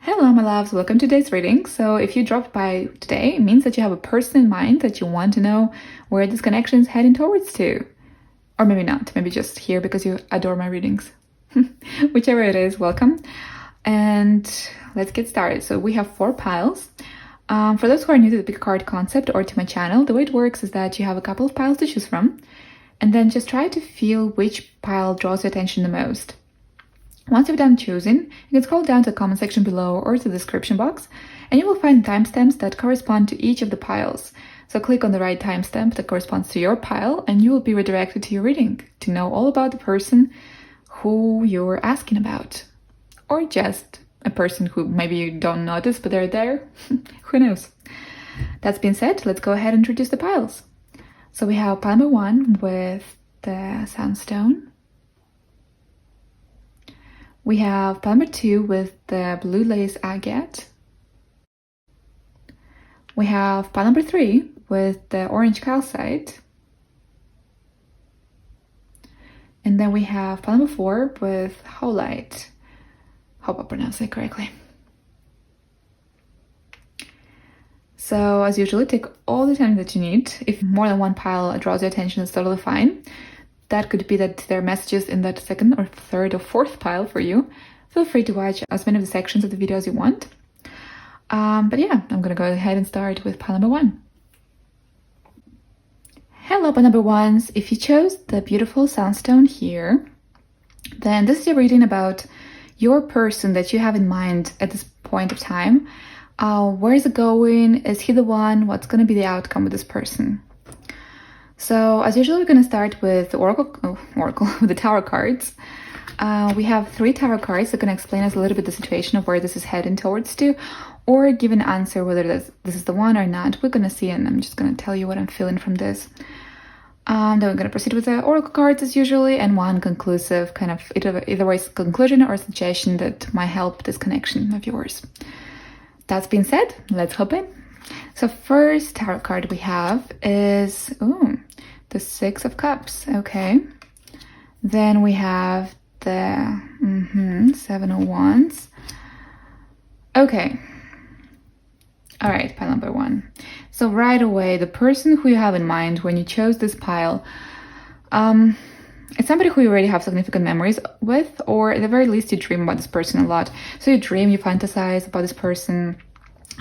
Hello, my loves. Welcome to today's reading. So if you dropped by today, it means that you have a person in mind that you want to know where this connection is heading towards to. Or maybe not. Maybe just here because you adore my readings. Whichever it is, welcome. And let's get started. So we have 4 piles. For those who are new to the pick card concept or to my channel, the way it works is that you have a couple of piles to choose from. And then just try to feel which pile draws your attention the most. Once you've done choosing, you can scroll down to the comment section below or to the description box, and you will find timestamps that correspond to each of the piles. So click on the right timestamp that corresponds to your pile, and you will be redirected to your reading to know all about the person who you're asking about. Or just a person who maybe you don't notice, but they're there. Who knows? That being said, let's go ahead and introduce the piles. So we have pile number 1 with the sandstone. We have pile number 2 with the blue lace agate. We have pile number 3 with the orange calcite. And then we have pile number 4 with howlite. Hope I pronounced it correctly. So as usual, take all the time that you need. If more than one pile draws your attention, it's totally fine. That could be that there are messages in that second or third or fourth pile for you. Feel free to watch as many of the sections of the video as you want. But yeah, I'm gonna go ahead and start with pile number 1. Hello, pile number 1s. If you chose the beautiful sandstone here, then this is your reading about your person that you have in mind at this point of time. Where is it going? Is he the one? What's gonna be the outcome with this person? So as usual, we're going to start with the with the tarot cards. We have 3 tarot cards that can explain us a little bit the situation of where this is heading towards to, or give an answer whether this is the one or not. We're going to see, and I'm just going to tell you what I'm feeling from this. Then we're going to proceed with the oracle cards as usually, and one conclusive kind of either way conclusion or suggestion that might help this connection of yours. That's being said, let's hop in. So first tarot card we have is the 6 of Cups. Okay. Then we have the 7 of Wands. Okay. All right, pile number 1. So right away, the person who you have in mind when you chose this pile, it's somebody who you already have significant memories with, or at the very least you dream about this person a lot. So you dream, you fantasize about this person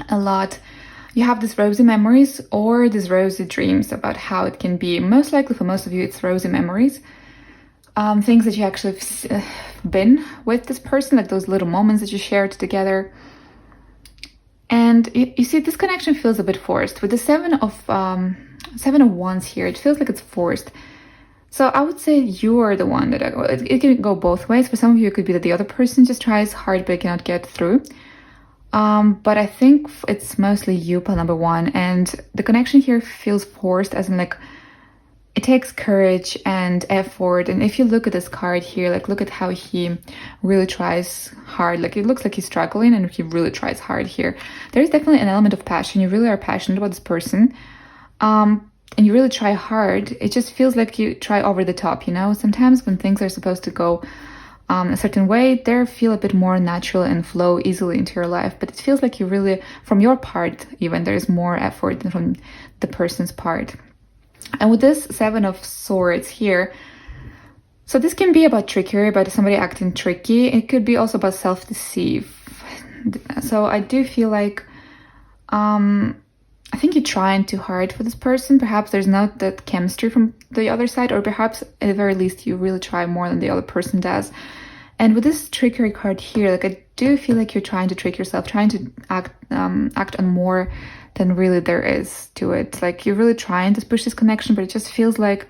a lot. You have these rosy memories or these rosy dreams about how it can be. Most likely for most of you, it's rosy memories. Things that you actually have been with this person, like those little moments that you shared together. And you see, this connection feels a bit forced. With the 7 of Wands here, it feels like it's forced. So I would say you are the one that, it can go both ways. For some of you, it could be that the other person just tries hard but cannot get through. But I think it's mostly you, pile number 1, and the connection here feels forced, as in like it takes courage and effort. And if you look at this card here, like look at how he really tries hard. Like it looks like he's struggling and he really tries hard here. There's definitely an element of passion. You really are passionate about this person, and you really try hard. It just feels like you try over the top, you know? Sometimes when things are supposed to go a certain way, they feel a bit more natural and flow easily into your life. But it feels like you really, from your part even, there's more effort than from the person's part. And with this 7 of Swords here, so this can be about trickery, about somebody acting tricky. It could be also about self-deceive. So I do feel like, I think you're trying too hard for this person. Perhaps there's not that chemistry from the other side, or perhaps at the very least you really try more than the other person does. And with this trickery card here, like I do feel like you're trying to trick yourself, trying to act on more than really there is to it. Like you're really trying to push this connection, but it just feels like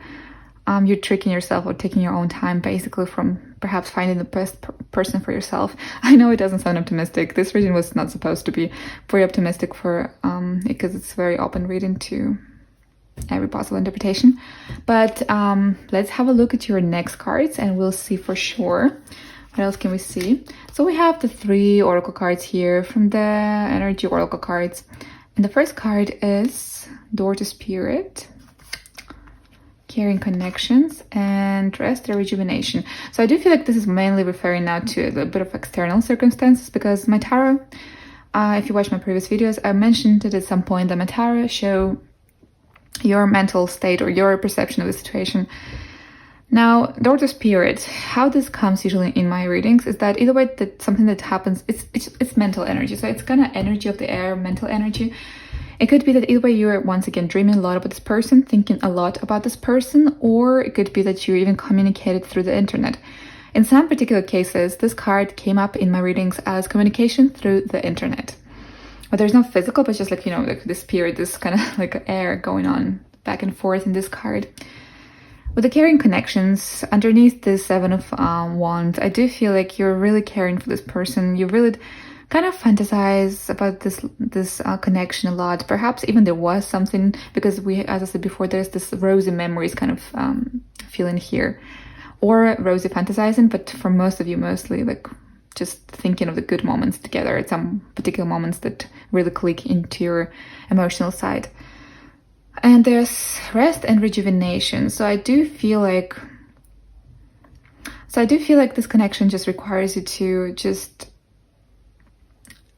you're tricking yourself or taking your own time, basically, from perhaps finding the best person for yourself. I know it doesn't sound optimistic. This reading was not supposed to be very optimistic for because it's very open reading to every possible interpretation. But let's have a look at your next cards and we'll see for sure. What else can we see? So we have the 3 oracle cards here from the energy oracle cards. And the first card is Door to Spirit. caring connections, and rest and rejuvenation. So I do feel like this is mainly referring now to a bit of external circumstances, because my tarot, if you watch my previous videos, I mentioned it at some point that my tarot show your mental state or your perception of the situation. Now, the Order Spirit, how this comes usually in my readings is that either way that something that happens, it's mental energy. So it's kind of energy of the air, mental energy. It could be that either way you're once again dreaming a lot about this person, thinking a lot about this person, or it could be that you even communicated through the internet. In some particular cases, this card came up in my readings as communication through the internet. But there's no physical, but just like, you know, like the spirit, this kind of like air going on back and forth in this card. With the caring connections, underneath this Seven of Wands, I do feel like you're really caring for this person. You really kind of fantasize about this connection a lot. Perhaps even there was something, because we, as I said before, there's this rosy memories kind of feeling here. Or rosy fantasizing, but for most of you, mostly like just thinking of the good moments together at some particular moments that really click into your emotional side. And there's rest and rejuvenation. So I do feel like this connection just requires you to just,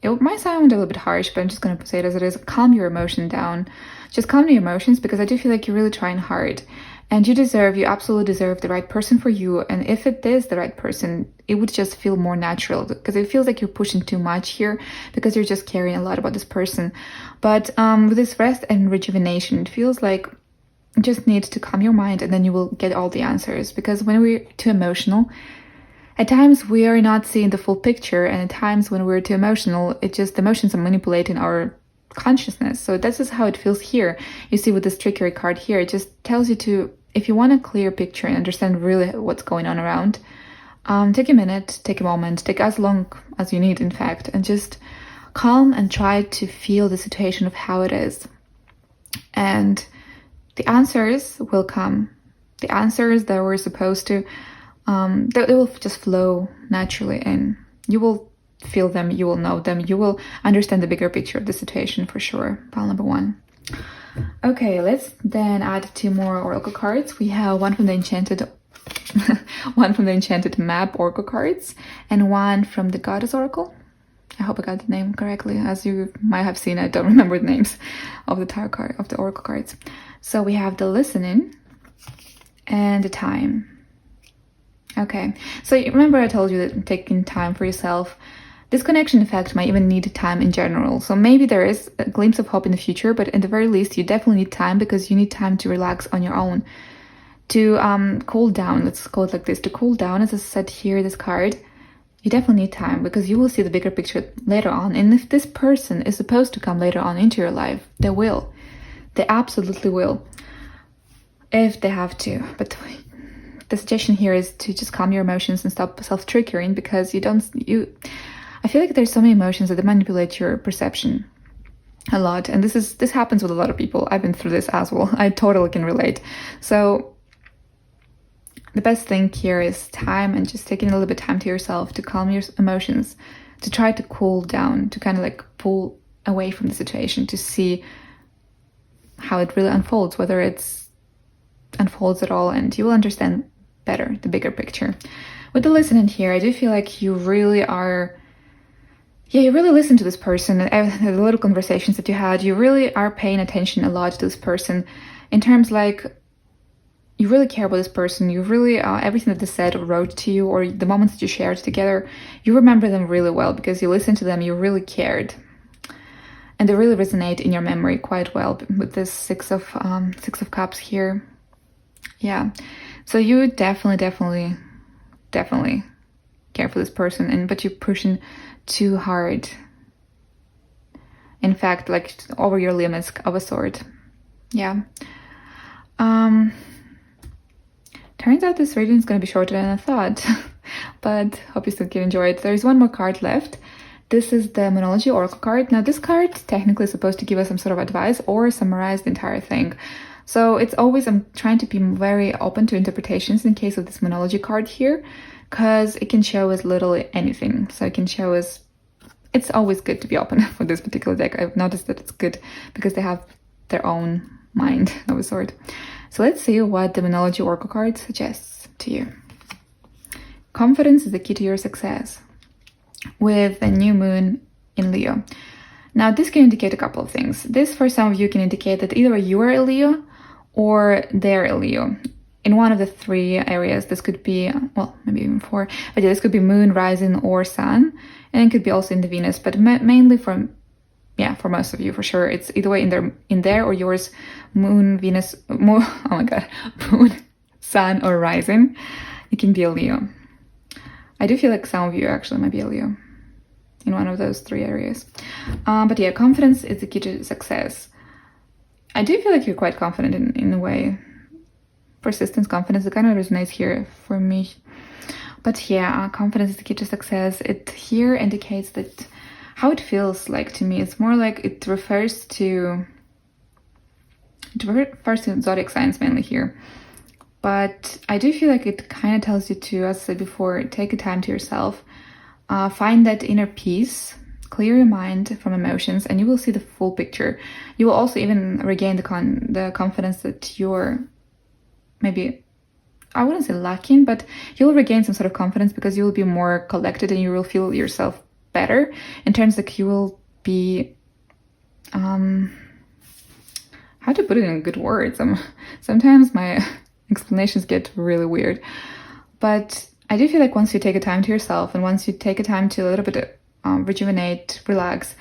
it might sound a little bit harsh, but I'm just going to say it as it is, calm your emotion down. Just calm your emotions, because I do feel like you're really trying hard. And you absolutely deserve the right person for you. And if it is the right person, it would just feel more natural, because it feels like you're pushing too much here, because you're just caring a lot about this person. But with this rest and rejuvenation, it feels like you just need to calm your mind, and then you will get all the answers. Because when we're too emotional, at times we are not seeing the full picture. And at times when we're too emotional, the emotions are manipulating our consciousness. So this is how it feels here. You see with this trickery card here, it just tells you to, if you want a clear picture and understand really what's going on around, take a minute, take a moment, take as long as you need, in fact, and just calm and try to feel the situation of how it is. And the answers will come. The answers that we're supposed to, they will just flow naturally in. You will feel them, you will know them, you will understand the bigger picture of the situation for sure. Pile number 1. Okay, let's then add 2 more oracle cards. We have one from the Enchanted map oracle cards, and one from the Goddess Oracle. I hope I got the name correctly. As you might have seen, I don't remember the names of the tarot card, of the oracle cards. So we have the listening and the time. Okay, so remember I told you that taking time for yourself, this connection, in fact, might even need time in general. So maybe there is a glimpse of hope in the future, but at the very least, you definitely need time, because you need time to relax on your own, to cool down. Let's call it like this, to cool down. As I said here, this card, you definitely need time, because you will see the bigger picture later on. And if this person is supposed to come later on into your life, they will. They absolutely will, if they have to. But the suggestion here is to just calm your emotions and stop self-triggering, because I feel like there's so many emotions that they manipulate your perception a lot. And this happens with a lot of people. I've been through this as well. I totally can relate. So the best thing here is time, and just taking a little bit of time to yourself to calm your emotions, to try to cool down, to kind of like pull away from the situation, to see how it really unfolds, whether it unfolds at all, and you will understand better the bigger picture. With the listening here, I do feel like you really are, you really listen to this person, and the little conversations that you had, you really are paying attention a lot to this person, in terms like you really care about this person. You really, everything that they said or wrote to you, or the moments that you shared together, you remember them really well, because you listened to them, you really cared. And they really resonate in your memory quite well with this Six of Cups here. Yeah. So you definitely care for this person, but you're pushing too hard. In fact, like over your limits of a sort. Yeah. Turns out this reading is going to be shorter than I thought, but hope you still can enjoy it. There's one more card left. This is the Moonology Oracle card. Now, this card technically is supposed to give us some sort of advice or summarize the entire thing. So it's always, I'm trying to be very open to interpretations in case of this Moonology card here, because it can show us literally anything. So it can show us, it's always good to be open for this particular deck. I've noticed that it's good because they have their own mind of a sort. So let's see what the Moonology Oracle card suggests to you. Confidence is the key to your success with the new moon in Leo. Now, this can indicate a couple of things. This, for some of you, can indicate that either you are a Leo or they're a Leo. In one of the three areas, this could be, well, maybe even four, but yeah, this could be moon, rising, or sun, and it could be also in the Venus, but mainly for most of you, for sure, it's either way in there or yours, moon, Venus, moon, sun, or rising. It can be a Leo. I do feel like some of you actually might be a Leo in one of those three areas. But yeah, confidence is the key to success. I do feel like you're quite confident in a way. Persistence, confidence, it kind of resonates here for me. But yeah, confidence is the key to success. It here indicates that how it feels like to me, it's more like it refers to zodiac signs mainly here. But I do feel like it kind of tells you to, as I said before, take a time to yourself, find that inner peace, clear your mind from emotions, and you will see the full picture. You will also even regain the confidence that you're maybe, I wouldn't say lacking, but you'll regain some sort of confidence because you will be more collected and you will feel yourself better in terms that you will be, how to put it in good words. Sometimes my explanations get really weird, but I do feel like once you take a time to yourself and once you take a time to a little bit rejuvenate, relax,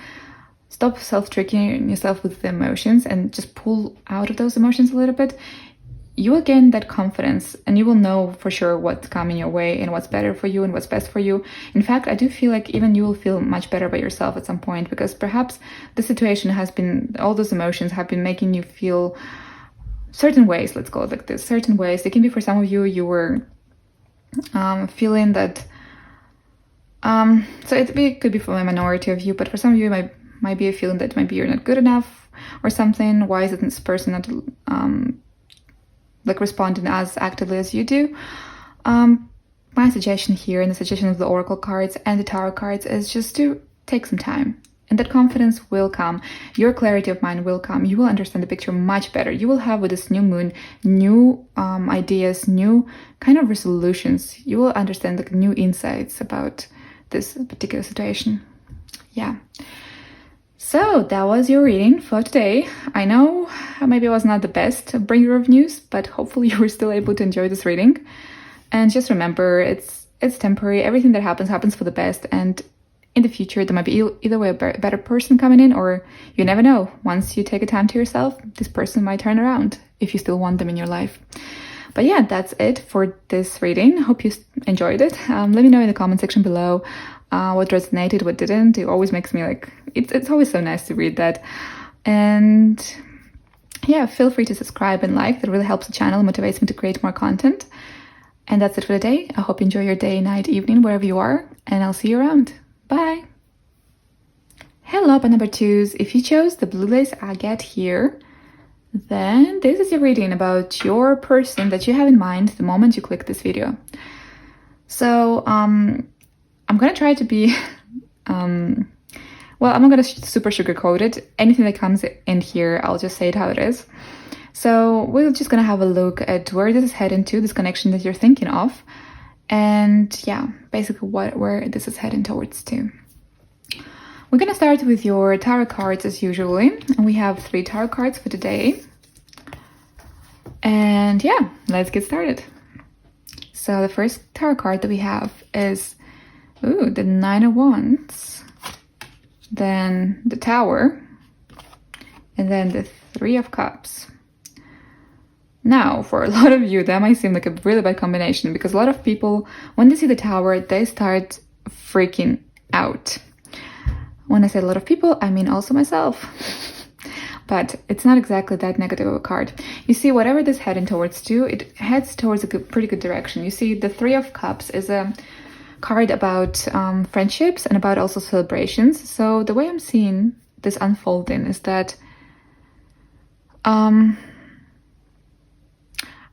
stop self-tricking yourself with the emotions and just pull out of those emotions a little bit, you will gain that confidence and you will know for sure what's coming your way and what's better for you and what's best for you. In fact, I do feel like even you will feel much better by yourself at some point, because perhaps the situation has been, all those emotions have been making you feel certain ways, let's call it like this, certain ways. It can be for some of you, you were feeling that, so it could be for a minority of you, but for some of you it might be a feeling that maybe you're not good enough or something. Why isn't this person not like responding as actively as you do? My suggestion here, and the suggestion of the Oracle cards and the Tarot cards, is just to take some time. And that confidence will come. Your clarity of mind will come. You will understand the picture much better. You will have with this new moon, new ideas, new kind of resolutions. You will understand the new insights about this particular situation. Yeah. So that was your reading for today. I know maybe it was not the best bringer of news, but hopefully you were still able to enjoy this reading. And just remember, it's temporary. Everything that happens for the best. And in the future, there might be either way a better person coming in, or you never know. Once you take a time to yourself, this person might turn around if you still want them in your life. But yeah, that's it for this reading. Hope you enjoyed it. Let me know in the comment section below what resonated, what didn't. It always makes me like, it's always so nice to read that. And yeah, feel free to subscribe and like. That really helps the channel, motivates me to create more content. And that's it for today. I hope you enjoy your day, night, evening, wherever you are, and I'll see you around. Bye! Hello, by number twos. If you chose the blue lace agate here, then this is your reading about your person that you have in mind the moment you click this video. So, I'm gonna try to be, I'm not gonna super sugarcoat it. Anything that comes in here, I'll just say it how it is. So we're just gonna have a look at where this is heading to, this connection that you're thinking of. And yeah, basically where this is heading towards to. We're gonna start with your tarot cards as usually, and we have 3 tarot cards for today. And yeah, let's get started. So the first tarot card that we have is the 9 of Wands, then the Tower, and then the 3 of Cups. Now, for a lot of you, that might seem like a really bad combination, because a lot of people, when they see the Tower, they start freaking out. When I say a lot of people, I mean also myself. But it's not exactly that negative of a card. You see, whatever this is heading towards to, it heads towards a pretty good direction. You see, the 3 of Cups is a card about friendships and about also celebrations. So the way I'm seeing this unfolding is that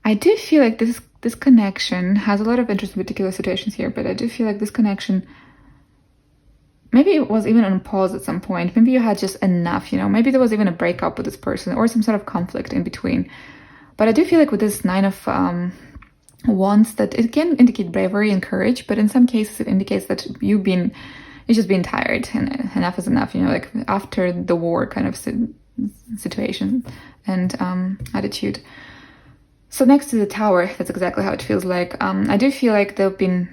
I do feel like this connection has a lot of interesting particular situations here, but I do feel like this connection, maybe it was even on pause at some point. Maybe you had just enough, maybe there was even a breakup with this person or some sort of conflict in between. But I do feel like with this Nine of Wands that it can indicate bravery and courage, but in some cases it indicates that you've just been tired and enough is enough, like after the war kind of situation and attitude. So next to the Tower, that's exactly how it feels like. I do feel like there've been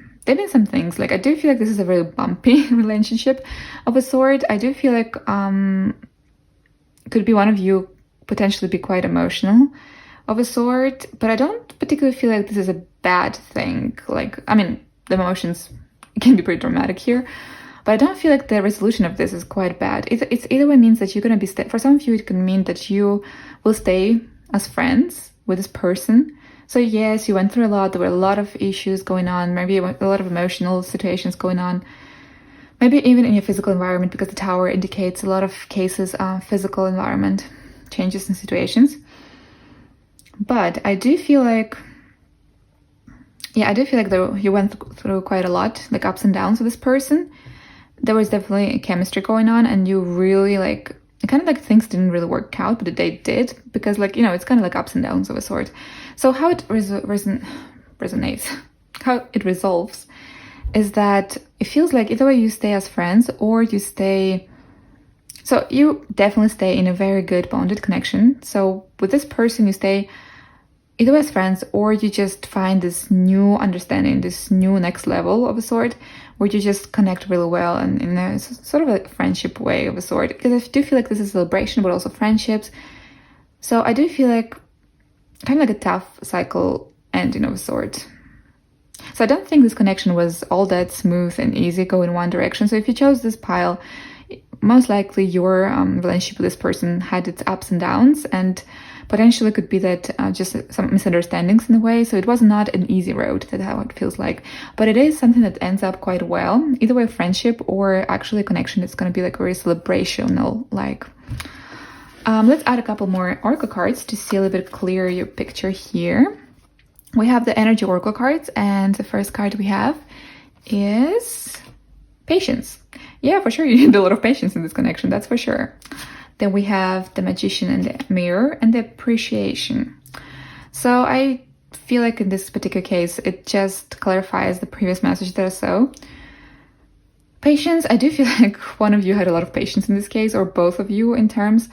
some things, like I do feel like this is a very bumpy relationship of a sort. I do feel like could be one of you potentially be quite emotional of a sort, but I don't particularly feel like this is a bad thing. Like, I mean, the emotions can be pretty dramatic here, but I don't feel like the resolution of this is quite bad. It's either way means that you're going to be, for some of you, it can mean that you will stay as friends with this person. So yes, you went through a lot. There were a lot of issues going on, maybe a lot of emotional situations going on, maybe even in your physical environment, because the Tower indicates a lot of cases of physical environment changes and situations. But I do feel like, you went through quite a lot, like ups and downs with this person. There was definitely a chemistry going on, and you really like, kind of like things didn't really work out, but they did, because like, it's kind of like ups and downs of a sort. So how it resonates, how it resolves, is that it feels like either way you stay as friends or you stay, so you definitely stay in a very good bonded connection. So with this person, you stay either as friends or you just find this new understanding, this new next level of a sort, where you just connect really well and in a sort of a friendship way of a sort. Because I do feel like this is a celebration, but also friendships. So I do feel like kind of like a tough cycle ending of a sort. So I don't think this connection was all that smooth and easy, go in one direction. So if you chose this pile, most likely your relationship with this person had its ups and downs, and potentially could be that just some misunderstandings in a way. So it was not an easy road, that's how it feels like. But it is something that ends up quite well. Either way, friendship or actually a connection, it's going to be like very celebrational. Like, let's add a couple more oracle cards to see a little bit clearer your picture here. We have the energy oracle cards, and the first card we have is patience. Yeah, for sure, you need a lot of patience in this connection, that's for sure. Then we have the Magician and the Mirror and the Appreciation. So I feel like in this particular case, it just clarifies the previous message that I saw. Patience, I do feel like one of you had a lot of patience in this case, or both of you in terms.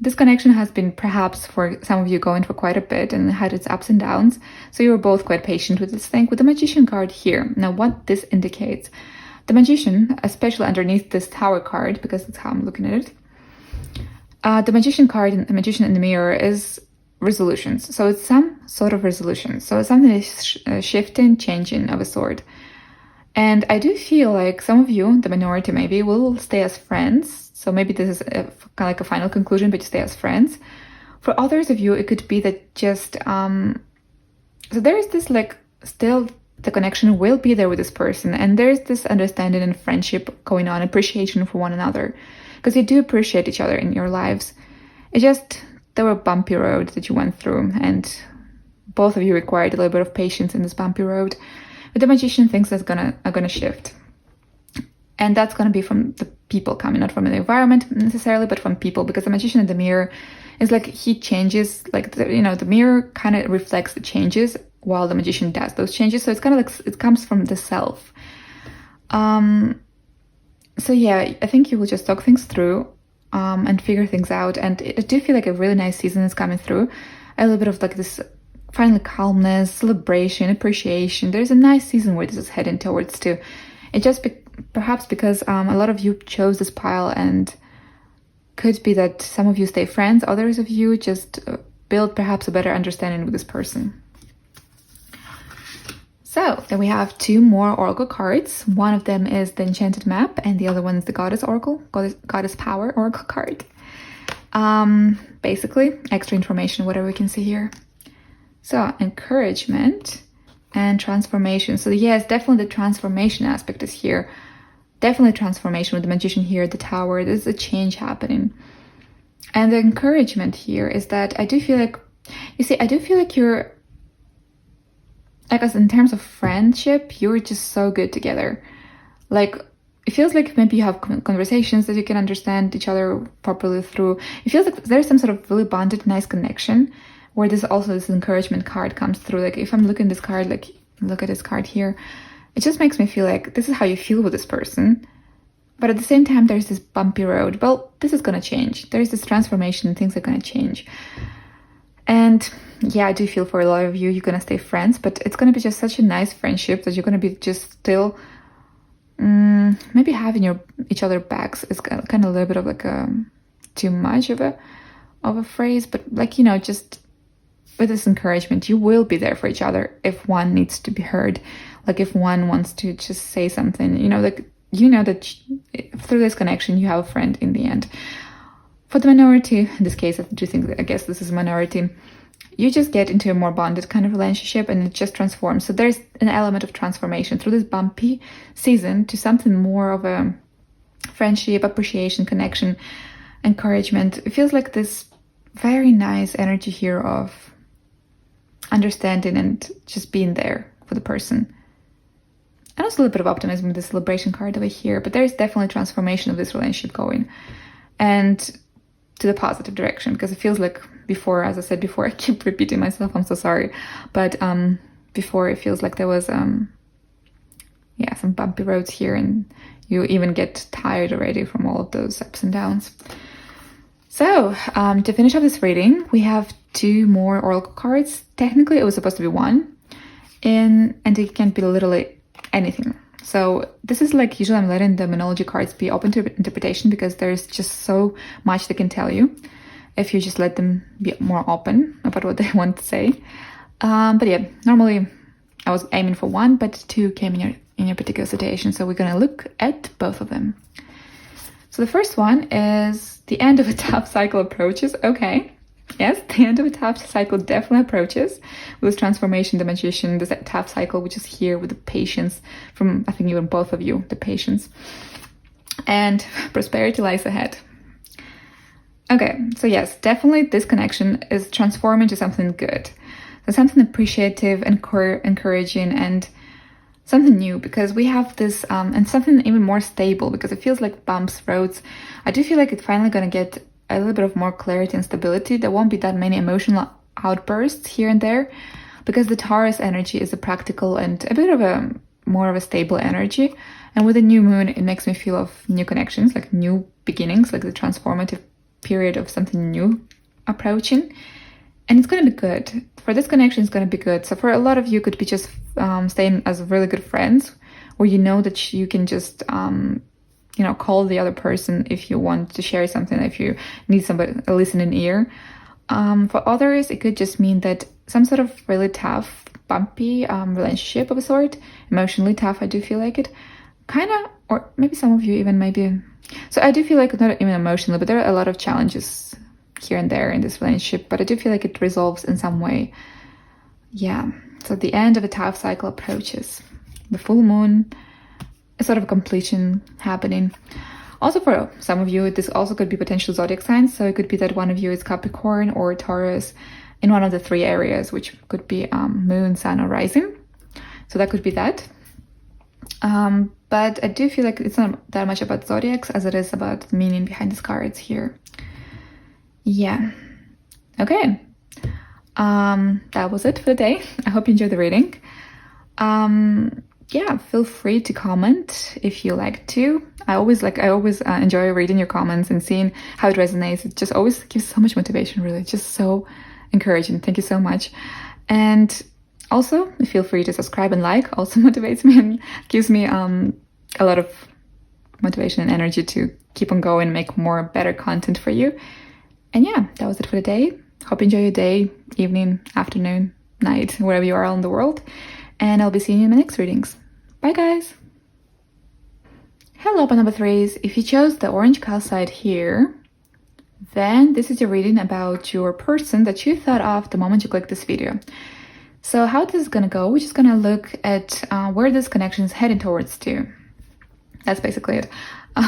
This connection has been perhaps for some of you going for quite a bit and had its ups and downs. So you were both quite patient with this thing. With the Magician card here, now what this indicates, the Magician, especially underneath this Tower card, because that's how I'm looking at it, the Magician card, the Magician in the Mirror, is resolutions. So it's some sort of resolution. So it's something that's shifting, changing of a sort. And I do feel like some of you, the minority maybe, will stay as friends. So maybe this is kind of like a final conclusion, but you stay as friends. For others of you, it could be that just, so there is this like, still the connection will be there with this person. And there's this understanding and friendship going on, appreciation for one another. Because you do appreciate each other in your lives. It just, there were a bumpy road that you went through, and both of you required a little bit of patience in this bumpy road. But the Magician thinks that's are gonna shift. And that's gonna be from the people coming, not from the environment necessarily, but from people, because the Magician in the Mirror is like, he changes, like, the mirror kind of reflects the changes while the Magician does those changes. So it's kind of like, it comes from the self. So yeah, I think you will just talk things through and figure things out. And I do feel like a really nice season is coming through. A little bit of like this finally calmness, celebration, appreciation. There's a nice season where this is heading towards too. It just perhaps because a lot of you chose this pile, and could be that some of you stay friends, others of you just build perhaps a better understanding with this person. So then we have two more oracle cards. One of them is the Enchanted map, and the other one is the Goddess Oracle, Goddess Power Oracle card. Basically, extra information, whatever we can see here. So encouragement and transformation. So yes, definitely the transformation aspect is here. Definitely transformation with the Magician here, the Tower. There's a change happening. And the encouragement here is that I do feel like, I do feel like you're, like, as in terms of friendship, you're just so good together. Like, it feels like maybe you have conversations that you can understand each other properly through. It feels like there's some sort of really bonded, nice connection where this also this encouragement card comes through. Like if I'm looking at this card, like look at this card here, it just makes me feel like this is how you feel with this person. But at the same time, there's this bumpy road. Well, this is going to change. There's this transformation and things are going to change. And yeah, I do feel for a lot of you, you're going to stay friends, but it's going to be just such a nice friendship that you're going to be just still maybe having each other backs is kind of a little bit of like too much of a phrase, but like, you know, just with this encouragement, you will be there for each other if one needs to be heard. Like if one wants to just say something, you know, like, you know that through this connection, you have a friend in the end. For the minority, in this case, I guess this is a minority, you just get into a more bonded kind of relationship and it just transforms. So there's an element of transformation through this bumpy season to something more of a friendship, appreciation, connection, encouragement. It feels like this very nice energy here of understanding and just being there for the person. And also a little bit of optimism with the celebration card over here, but there's definitely transformation of this relationship going. And to the positive direction, because it feels like before, as I said before, I keep repeating myself, I'm so sorry, but before it feels like there was some bumpy roads here, and you even get tired already from all of those ups and downs. So to finish up this reading, we have 2 more oracle cards. Technically it was supposed to be 1, and it can be literally anything. So this is like, usually I'm letting the Moonology cards be open to interpretation because there's just so much they can tell you if you just let them be more open about what they want to say. But yeah, normally I was aiming for 1, but 2 came in your particular situation. So we're going to look at both of them. So the first one is the end of a tough cycle approaches. Okay. Yes, the end of a tough cycle definitely approaches with transformation, the magician, this tough cycle, which is here with the patience from, I think even both of you, the patience. And prosperity lies ahead. Okay, so yes, definitely this connection is transforming to something good. So something appreciative, encouraging, and something new, because we have this, and something even more stable, because it feels like bumps, roads. I do feel like it's finally going to get a little bit of more clarity and stability. There won't be that many emotional outbursts here and there, because the Taurus energy is a practical and a bit of a more of a stable energy. And with the new moon, it makes me feel of new connections, like new beginnings, like the transformative period of something new approaching. And it's going to be good. For this connection, it's going to be good. So for a lot of you, could be just staying as really good friends, where you know that you can just call the other person if you want to share something, if you need somebody, a listening ear. For others, it could just mean that some sort of really tough, bumpy relationship of a sort, emotionally tough, I do feel like it, kind of, or maybe some of you even maybe. So I do feel like, not even emotionally, but there are a lot of challenges here and there in this relationship, but I do feel like it resolves in some way. Yeah, so the end of a tough cycle approaches. The full moon, a sort of completion happening. Also for some of you, this also could be potential zodiac signs. So it could be that one of you is Capricorn or Taurus in one of the 3 areas, which could be moon, sun, or rising. So that could be that. But I do feel like it's not that much about zodiacs as it is about the meaning behind these cards here. Yeah. Okay. That was it for the day. I hope you enjoyed the reading. Yeah, feel free to comment if you like to. I always enjoy reading your comments and seeing how it resonates. It just always gives so much motivation, really. It's just so encouraging. Thank you so much. And also, feel free to subscribe and like. Also motivates me and gives me a lot of motivation and energy to keep on going and make more better content for you. And yeah, that was it for the day. Hope you enjoy your day, evening, afternoon, night, wherever you are in the world. And I'll be seeing you in my next readings. Bye, guys. Hello, number 3s. If you chose the orange calcite here, then this is your reading about your person that you thought of the moment you clicked this video. So how this is going to go, we're just going to look at where this connection is heading towards to. That's basically it.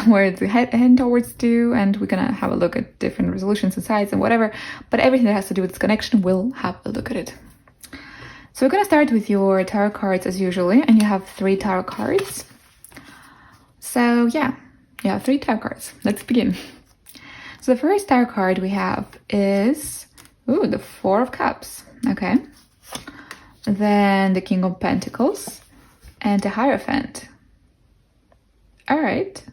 Where it's heading towards to, and we're going to have a look at different resolutions and sides and whatever. But everything that has to do with this connection, we'll have a look at it. So we're going to start with your tarot cards as usually, and you have 3 tarot cards. So yeah, you have 3 tarot cards. Let's begin. So the first tarot card we have is Ooh, the Four of Cups. Okay. Then the King of Pentacles and the Hierophant. All right.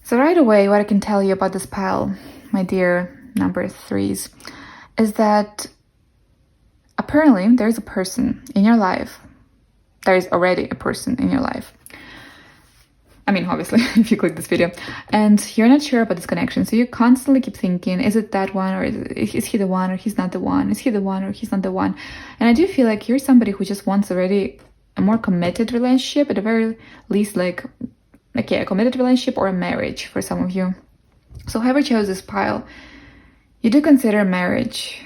So right away, what I can tell you about this pile, my dear number 3s, is that apparently there's a person in your life. There is already a person in your life. I mean, obviously, if you click this video, and you're not sure about this connection. So you constantly keep thinking, is it that one, or is he the one, or he's not the one? Is he the one, or he's not the one? And I do feel like you're somebody who just wants already a more committed relationship, at the very least, like yeah, a committed relationship or a marriage for some of you. So whoever chose this pile, you do consider marriage,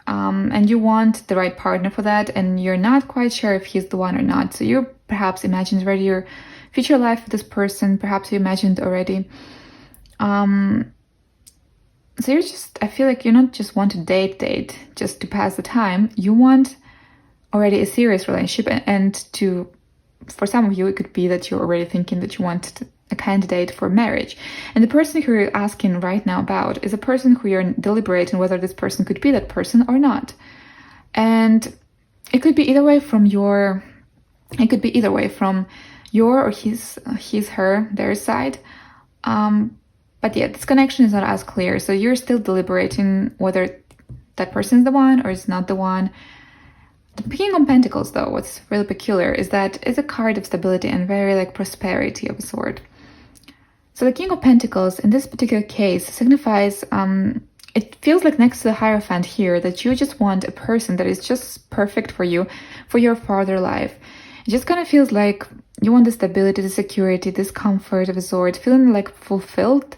and you want the right partner for that, and you're not quite sure if he's the one or not. So you perhaps imagined already your future life with this person. Perhaps you imagined already. So you're just, I feel like you not just want to date just to pass the time. You want already a serious relationship, and to, for some of you, it could be that you're already thinking that you want a candidate for marriage. And the person who you're asking right now about is a person who you're deliberating whether this person could be that person or not. And it could be either way from your, or his, her, their side. But yeah, this connection is not as clear. So you're still deliberating whether that person is the one or is not the one. The King of Pentacles, though, what's really peculiar is that it's a card of stability and very like prosperity of a sort. So the King of Pentacles in this particular case signifies, it feels like next to the Hierophant here, that you just want a person that is just perfect for you, for your further life. It just kind of feels like you want the stability, the security, this comfort of a sort, feeling like fulfilled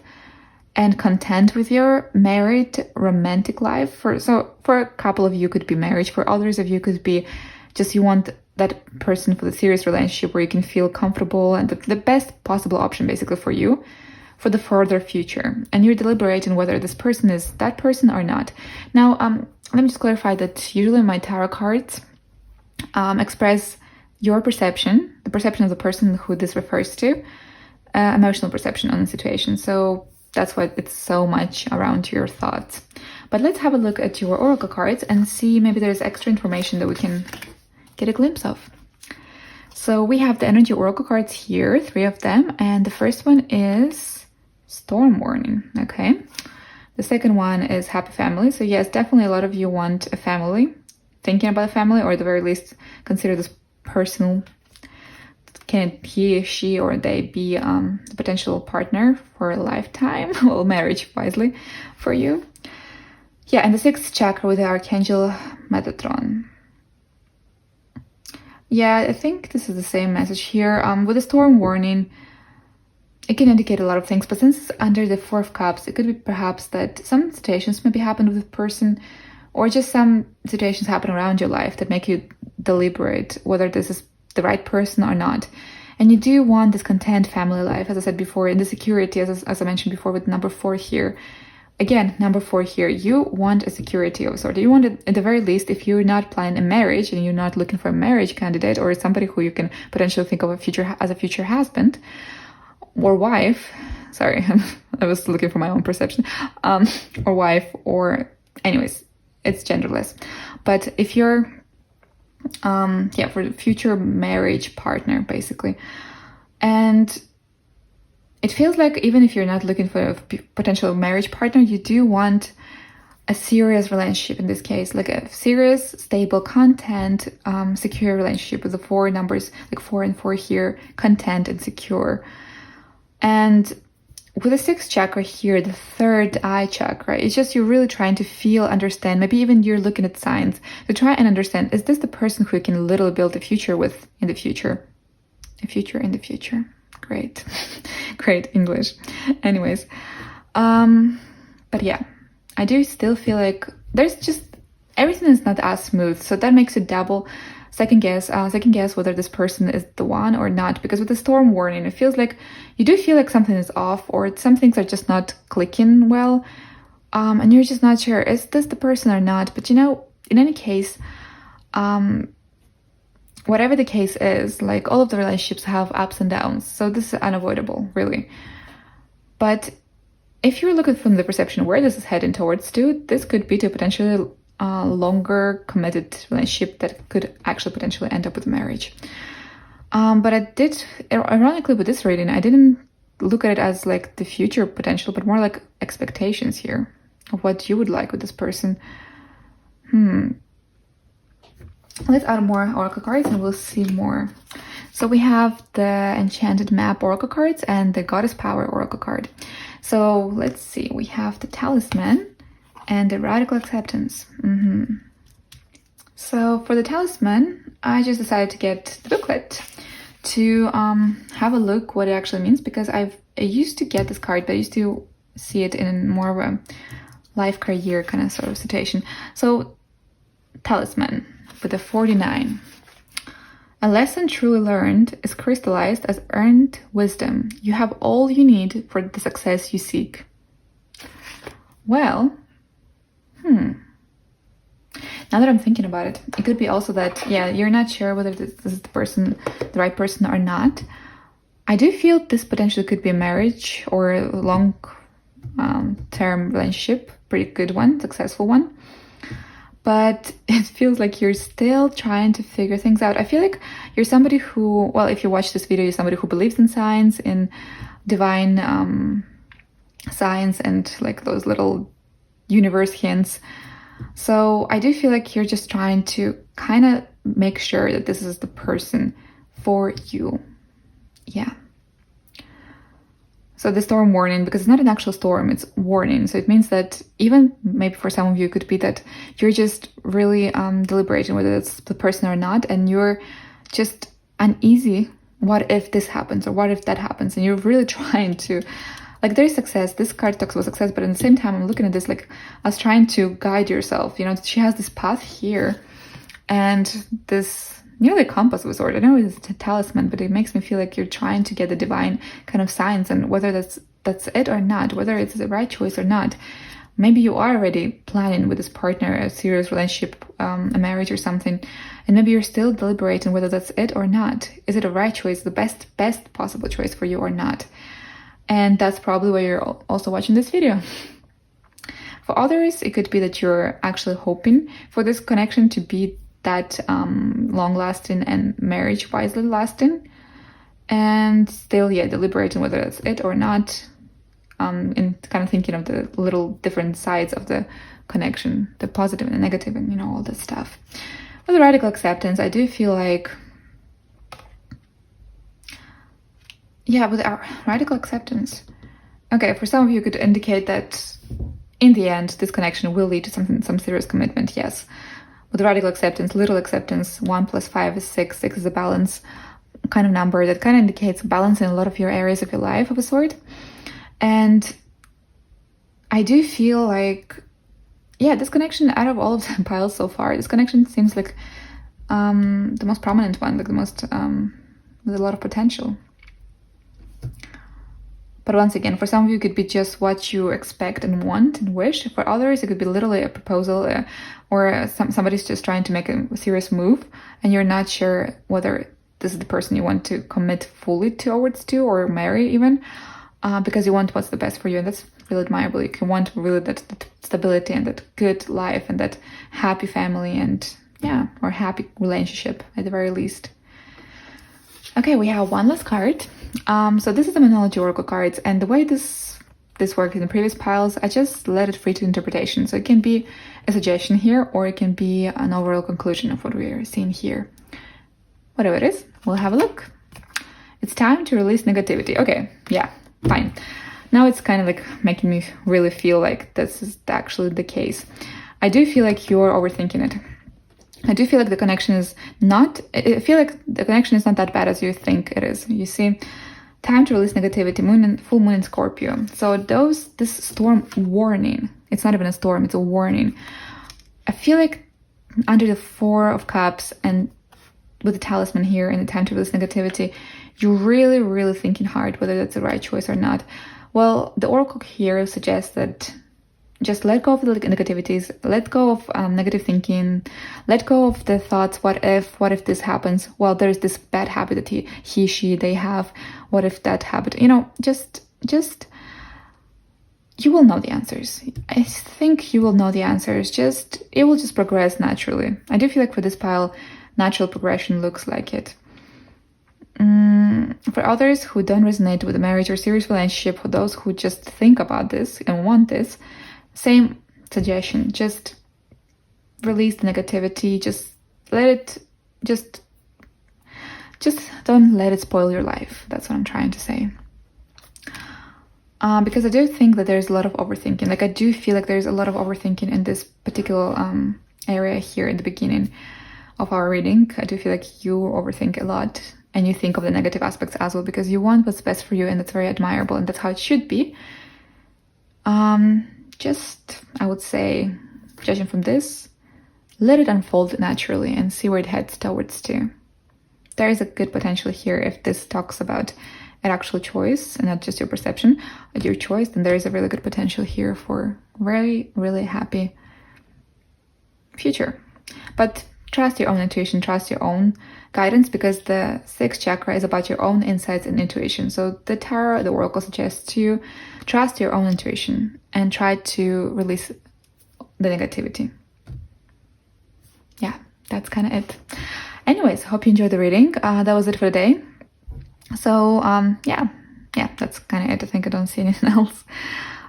and content with your married romantic life. For a couple of you could be marriage, for others of you could be just you want that person for the serious relationship where you can feel comfortable, and the best possible option basically for you for the further future. And you're deliberating whether this person is that person or not. Now, let me just clarify that usually my tarot cards express your perception, the perception of the person who this refers to, emotional perception on the situation. So that's why it's so much around your thoughts. But let's have a look at your oracle cards and see maybe there's extra information that we can get a glimpse of. So we have the energy oracle cards here, 3 of them, and the first one is storm warning. Okay, the second one is happy family. So yes, definitely a lot of you want a family, thinking about a family, or at the very least consider this person, can he, she, or they be the potential partner for a lifetime, well, marriage wisely for you. Yeah, and the 6th chakra with the Archangel Metatron. Yeah, I think this is the same message here. With the storm warning, it can indicate a lot of things, but since it's under the 4 of Cups, it could be perhaps that some situations maybe happen with the person, or just some situations happen around your life that make you deliberate whether this is the right person or not. And you do want this content family life, as I said before, and the security, as I mentioned before with number 4 here. Again, number 4 here, you want a security of a sort. You want it, at the very least, if you're not planning a marriage and you're not looking for a marriage candidate or somebody who you can potentially think of as a future husband or wife. Sorry, I was looking for my own perception. Or wife, or anyways, it's genderless. But if you're for the future marriage partner, basically. And it feels like even if you're not looking for a potential marriage partner, you do want a serious relationship in this case, like a serious, stable, content, secure relationship with the 4 numbers, like 4 and 4 here, content and secure. And with the 6th chakra here, the 3rd eye chakra, it's just you're really trying to feel, understand, maybe even you're looking at signs to try and understand, is this the person who you can literally build a future with in the future? A future in the future. Great. Great English. Anyways. But yeah, I do still feel like there's just, everything is not as smooth. So that makes it double second guess whether this person is the one or not, because with the storm warning, it feels like you do feel like something is off, or some things are just not clicking well, and you're just not sure, is this the person or not? But you know, in any case, whatever the case is, like all of the relationships have ups and downs, so this is unavoidable, really. But if you're looking from the perception where this is heading towards to, this could be to a potentially longer committed relationship that could actually potentially end up with marriage. But I did, ironically with this reading, I didn't look at it as like the future potential, but more like expectations here of what you would like with this person. Let's add more oracle cards and we'll see more. So we have the Enchanted Map oracle cards and the Goddess Power oracle card. So let's see, we have the Talisman and the Radical Acceptance. So for the Talisman, I just decided to get the booklet to have a look what it actually means, because I used to get this card, but I used to see it in more of a life career kind of sort of situation. So Talisman with a 49. A lesson truly learned is crystallized as earned wisdom. You have all you need for the success you seek. Well, now that I'm thinking about it, it could be also that, yeah, you're not sure whether this is the right person or not. I do feel this potentially could be a marriage or a long-term relationship, pretty good one, successful one. But it feels like you're still trying to figure things out. I feel like you're somebody who, well, if you watch this video, you're somebody who believes in signs, in divine signs and like those little universe hints. So I do feel like you're just trying to kind of make sure that this is the person for you. Yeah. So the storm warning, because it's not an actual storm, it's warning. So it means that even maybe for some of you, it could be that you're just really deliberating whether it's the person or not. And you're just uneasy. What if this happens? Or what if that happens? And you're really trying to, like, there's success. This card talks about success, but at the same time, I'm looking at this like as trying to guide yourself. You know, she has this path here and this, you know, the compass of a sort. I know it's a talisman, but it makes me feel like you're trying to get the divine kind of signs, and whether that's it or not, whether it's the right choice or not. Maybe you are already planning with this partner a serious relationship, a marriage or something, and maybe you're still deliberating whether that's it or not. Is it a right choice, the best possible choice for you or not? And that's probably why you're also watching this video. For others, it could be that you're actually hoping for this connection to be that long-lasting and marriage wisely lasting, and still, yeah, deliberating whether that's it or not, and kind of thinking of the little different sides of the connection, the positive and the negative, and, you know, all that stuff. With the Radical Acceptance, I do feel like, yeah, with our Radical Acceptance, okay, for some of you, it could indicate that in the end, this connection will lead to some serious commitment, yes. With Radical Acceptance, little acceptance, 1 + 5 is 6. 6 is a balance kind of number that kind of indicates balance in a lot of your areas of your life of a sort. And I do feel like, yeah, this connection, out of all of the piles so far, this connection seems like the most prominent one, like the most, with a lot of potential. But once again, for some of you, it could be just what you expect and want and wish. For others, it could be literally a proposal, or somebody's just trying to make a serious move, and you're not sure whether this is the person you want to commit fully towards to or marry even, because you want what's the best for you. And that's really admirable. You want really that stability and that good life and that happy family and, yeah, or happy relationship at the very least. Okay, we have one last card. So this is the Moonology Oracle cards, and the way this worked in the previous piles, I just let it free to interpretation. So it can be a suggestion here, or it can be an overall conclusion of what we are seeing here. Whatever it is, we'll have a look. It's time to release negativity. Okay, yeah, fine. Now it's kind of like making me really feel like this is actually the case. I do feel like you're overthinking it. I do feel like the connection is not, I feel like the connection is not that bad as you think it is. You see, time to release negativity, full moon in Scorpio. So this storm warning, it's not even a storm, it's a warning. I feel like under the 4 of Cups and with the Talisman here and the time to release negativity, you're really, really thinking hard whether that's the right choice or not. Well, the Oracle here suggests that just let go of the negativities, let go of negative thinking, let go of the thoughts, what if this happens? Well, there's this bad habit that she, they have. What if that habit, you know, just you will know the answers. I think you will know the answers. It will just progress naturally. I do feel like for this pile, natural progression looks like it. For others who don't resonate with a marriage or serious relationship, for those who just think about this and want this, same suggestion. Just release the negativity. Just let it, just don't let it spoil your life. That's what I'm trying to say. Because I do think that there's a lot of overthinking. Like, I do feel like there's a lot of overthinking in this particular area here in the beginning of our reading. I do feel like you overthink a lot, and you think of the negative aspects as well, because you want what's best for you, and that's very admirable, and that's how it should be. Just, I would say, judging from this, let it unfold naturally and see where it heads towards to. There is a good potential here if this talks about an actual choice and not just your perception of your choice, then there is a really good potential here for very, really happy future. But trust your own intuition, trust your own guidance, because the 6th chakra is about your own insights and intuition. So the tarot, the oracle suggests to you, trust your own intuition and try to release the negativity. Yeah, that's kind of it. Anyways, hope you enjoyed the reading. That was it for the day. So, yeah, that's kind of it. I think I don't see anything else.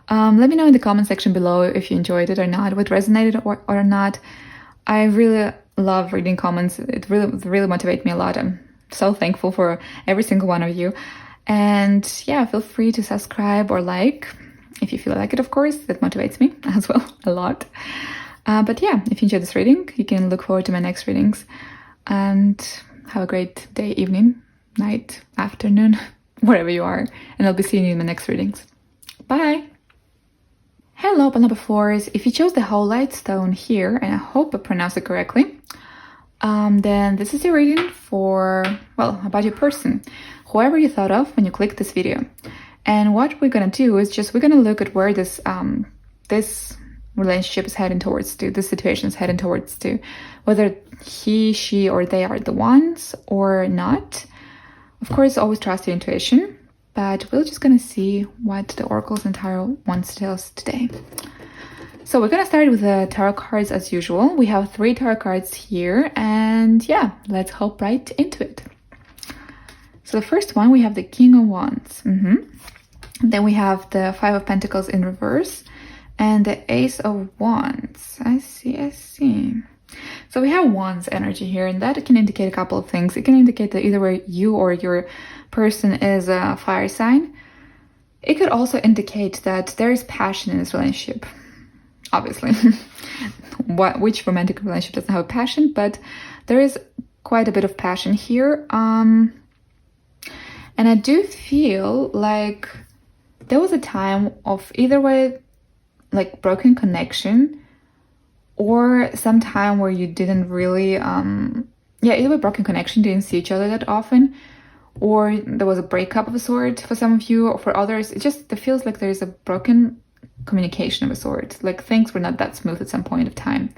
Let me know in the comment section below if you enjoyed it or not, what resonated or not. I really love reading comments. It really motivates me a lot. I'm so thankful for every single one of you. And yeah, feel free to subscribe or like if you feel like it, of course. That motivates me as well a lot. But yeah, if you enjoyed this reading, you can look forward to my next readings. And have a great day, evening, night, afternoon, wherever you are. And I'll be seeing you in my next readings. Bye! Hello, but number 4s. If you chose the whole light stone here, and I hope I pronounced it correctly, then this is your reading for, well, about your person, whoever you thought of when you clicked this video. And what we're gonna do is we're gonna look at where this relationship is heading towards to, this situation is heading towards to, whether he, she, or they are the ones or not. Of course, always trust your intuition, but we're just gonna see what the oracles and tarot wants to tell us today. So we're gonna start with the tarot cards as usual. We have 3 tarot cards here, and yeah, let's hop right into it. So the first one, we have the King of Wands. Then we have the 5 of Pentacles in reverse, and the Ace of Wands. I see. So we have Wands energy here, and that can indicate a couple of things. It can indicate that either way you or your person is a fire sign. It could also indicate that there is passion in this relationship. Obviously. Which romantic relationship doesn't have a passion? But there is quite a bit of passion here. And I do feel like there was a time of either way, like broken connection, or some time where you didn't really, either way broken connection, didn't see each other that often, or there was a breakup of a sort for some of you, or for others, it feels like there's a broken communication of a sort, like things were not that smooth at some point of time,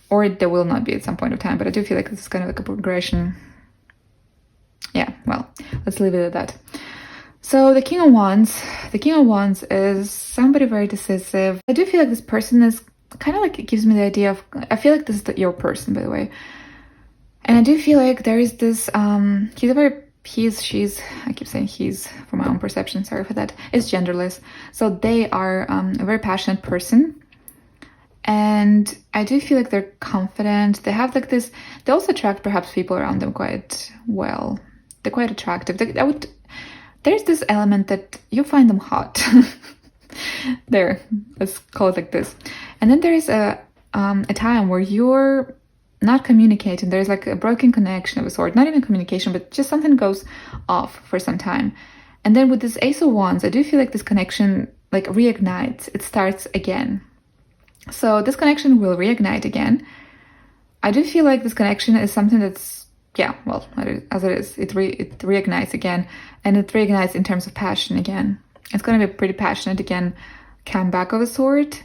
or there will not be at some point of time, but I do feel like this is kind of like a progression. Yeah, well, let's leave it at that. So the King of Wands is somebody very decisive. I do feel like this person is kind of like, it gives me the idea of, I feel like this is your person, by the way. And I do feel like there is this, she's, I keep saying he's for my own perception, sorry for that. It's genderless. So they are a very passionate person. And I do feel like they're confident. They have like this, they also attract perhaps people around them quite well. They're quite attractive. There's this element that you find them hot. There, let's call it like this. And then there's a time where you're not communicating. There's like a broken connection of a sort. Not even communication, but just something goes off for some time. And then with this Ace of Wands, I do feel like this connection like reignites. It starts again. So this connection will reignite again. I do feel like this connection is something that's, yeah, well, as it is, it reignites again. And it reignites in terms of passion again. It's going to be pretty passionate again, comeback of a sort.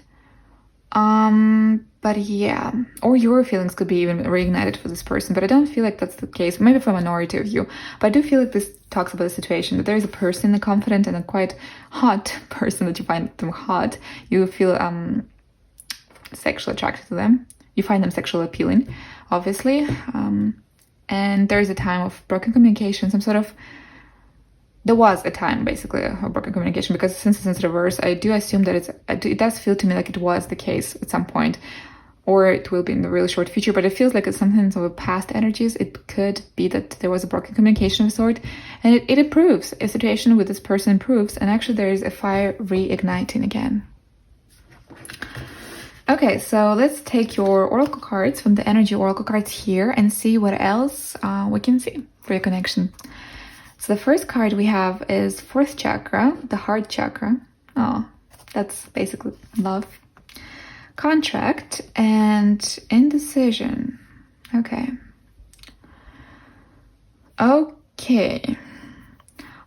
But yeah, or your feelings could be even reignited for this person, but I don't feel like that's the case, maybe for a minority of you. But I do feel like this talks about the situation, that there is a person, a confident and a quite hot person, that you find them hot. You feel sexually attracted to them. You find them sexually appealing, obviously. And there is a time of broken communication, there was a time, basically, of broken communication, because since it's in reverse, I do assume that it does feel to me like it was the case at some point, or it will be in the really short future, but it feels like it's something of a past energies. It could be that there was a broken communication of sort, and it improves. A situation with this person improves, and actually there is a fire reigniting again. Okay, so let's take your oracle cards from the energy oracle cards here and see what else we can see for your connection. So the first card we have is 4th chakra, the heart chakra. Oh, that's basically love. Contract and indecision. Okay. Okay.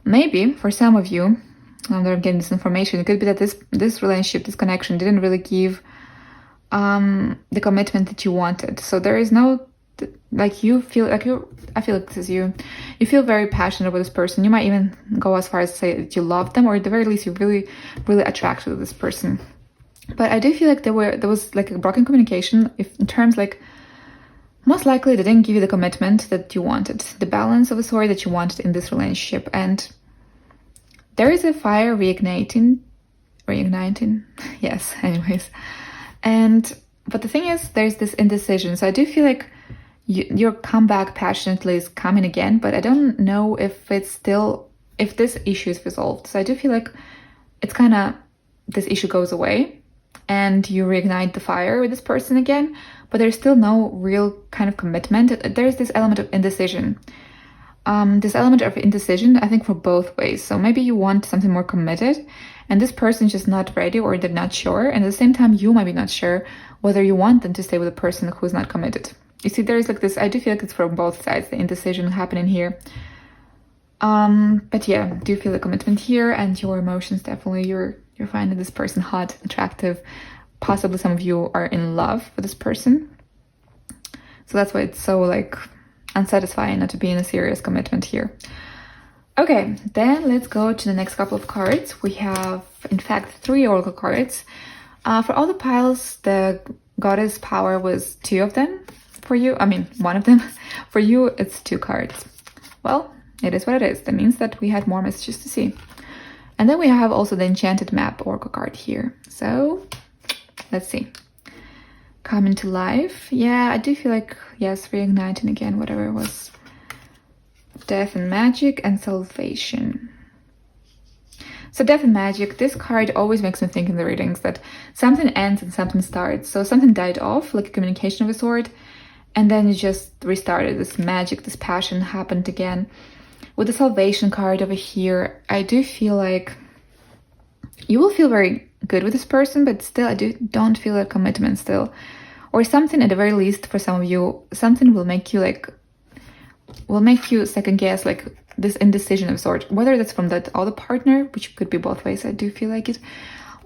Maybe for some of you, now that I'm getting this information, it could be that this relationship, this connection didn't really give the commitment that you wanted. So there is no, like, you feel like I feel like this is you feel very passionate about this person. You might even go as far as to say that you love them, or at the very least you're really, really attracted to this person. But I do feel like there was like a broken communication, if in terms like, most likely they didn't give you the commitment that you wanted, the balance of a sort that you wanted in this relationship. And there is a fire reigniting, yes, anyways. But the thing is, there's this indecision. So I do feel like your comeback passionately is coming again, but I don't know if this issue is resolved. So I do feel like it's kind of, this issue goes away and you reignite the fire with this person again, but there's still no real kind of commitment. There's this element of indecision. I think, for both ways. So maybe you want something more committed, and this person's just not ready, or they're not sure. And at the same time, you might be not sure whether you want them to stay with a person who's not committed. You see, there is like this, I do feel like it's from both sides, the indecision happening here. But yeah, do feel the commitment here, and your emotions, definitely, you're finding this person hot, attractive. Possibly some of you are in love with this person. So that's why it's so like unsatisfying not to be in a serious commitment here. Okay, then let's go to the next couple of cards. We have, in fact, 3 oracle cards. For all the piles, the goddess power was 2 of them. For you, I mean, 1 of them. For you, it's 2 cards. Well, it is what it is. That means that we had more messages to see. And then we have also the Enchanted map oracle card here. So let's see. Coming to life. Yeah, I do feel like, yes, reigniting again, whatever it was. Death and magic and salvation. So death and magic, this card always makes me think in the readings that something ends and something starts. So something died off, like a communication of a sort, and then you just restarted. This magic, this passion happened again. With the salvation card over here, I do feel like you will feel very good with this person, but still I don't feel a commitment still. Or something, at the very least, for some of you, something will make you second guess, like this indecision of sort, whether that's from that other partner, which could be both ways, I do feel like it,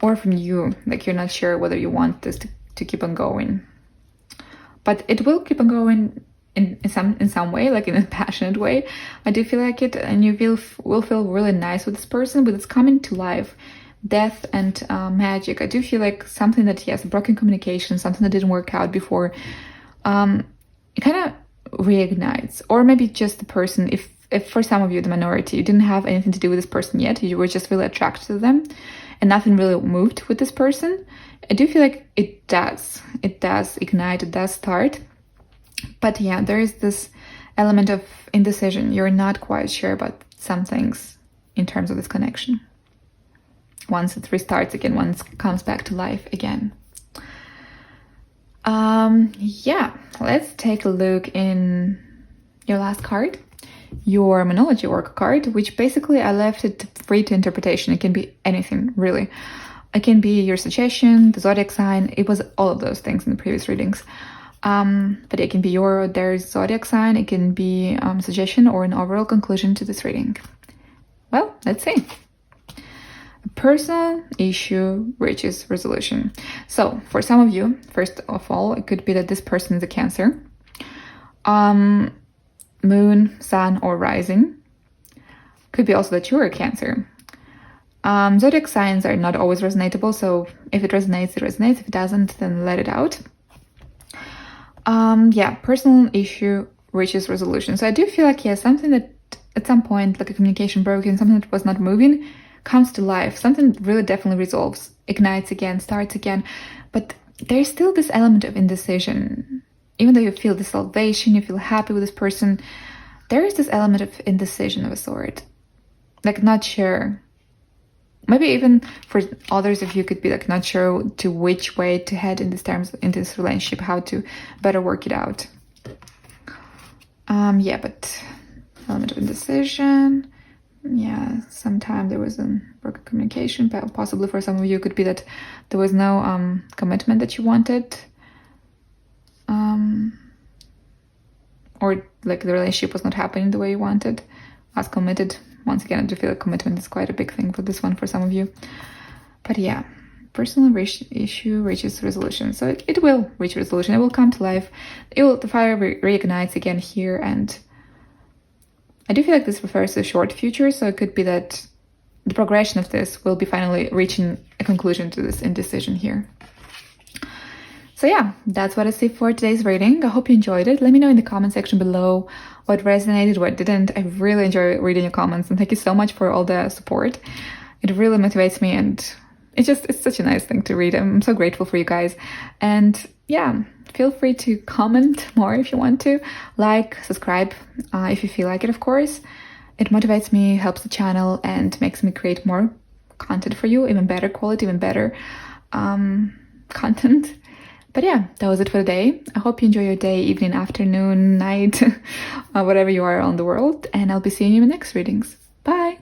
or from you, like you're not sure whether you want this to keep on going. But it will keep on going in some way, like in a passionate way. I do feel like it, and you will feel really nice with this person, but it's coming to life. Death and magic. I do feel like something that, yes, broken communication, something that didn't work out before, it kind of reignites. Or maybe just the person, if for some of you, the minority, you didn't have anything to do with this person yet, you were just really attracted to them and nothing really moved with this person, I do feel like it does ignite, it does start. But yeah, there is this element of indecision. You're not quite sure about some things in terms of this connection. Once it restarts again, once it comes back to life again. Yeah, let's take a look in your last card, your Moonology oracle card, which basically I left it free to interpretation. It can be anything, really. It can be your suggestion, the zodiac sign. It was all of those things in the previous readings. But it can be their zodiac sign, it can be suggestion or an overall conclusion to this reading. Well, let's see. A personal issue reaches resolution. So for some of you, first of all, it could be that this person is a Cancer. Moon, sun, or rising. Could be also that you're a Cancer. Zodiac signs are not always resonatable, so if it resonates, it resonates. If it doesn't, then let it out. Yeah, personal issue reaches resolution. So I do feel like, yeah, something that at some point, like a communication broken, something that was not moving, comes to life. Something really definitely resolves, ignites again, starts again. But there's still this element of indecision. Even though you feel this salvation, you feel happy with this person, there is this element of indecision of a sort. Like not sure. Maybe even for others of you could be like not sure to which way to head in this relationship, how to better work it out. Yeah, but element of indecision. Yeah, sometimes there was a broken communication, but possibly for some of you it could be that there was no commitment that you wanted. Or like the relationship was not happening the way you wanted. As committed. Once again, I do feel like commitment is quite a big thing for this one for some of you. But yeah, personal issue reaches resolution. So it will reach resolution. It will come to life. The fire reignites again here. And I do feel like this refers to the short future. So it could be that the progression of this will be finally reaching a conclusion to this indecision here. So yeah, that's what I see for today's reading. I hope you enjoyed it. Let me know in the comment section below what resonated, what didn't. I really enjoy reading your comments, and thank you so much for all the support. It really motivates me, and it's such a nice thing to read. I'm so grateful for you guys. And yeah, feel free to comment more if you want to. Like, subscribe if you feel like it, of course. It motivates me, helps the channel, and makes me create more content for you, even better quality, even better content. But yeah, that was it for the day. I hope you enjoy your day, evening, afternoon, night, whatever you are around the world. And I'll be seeing you in the next readings. Bye!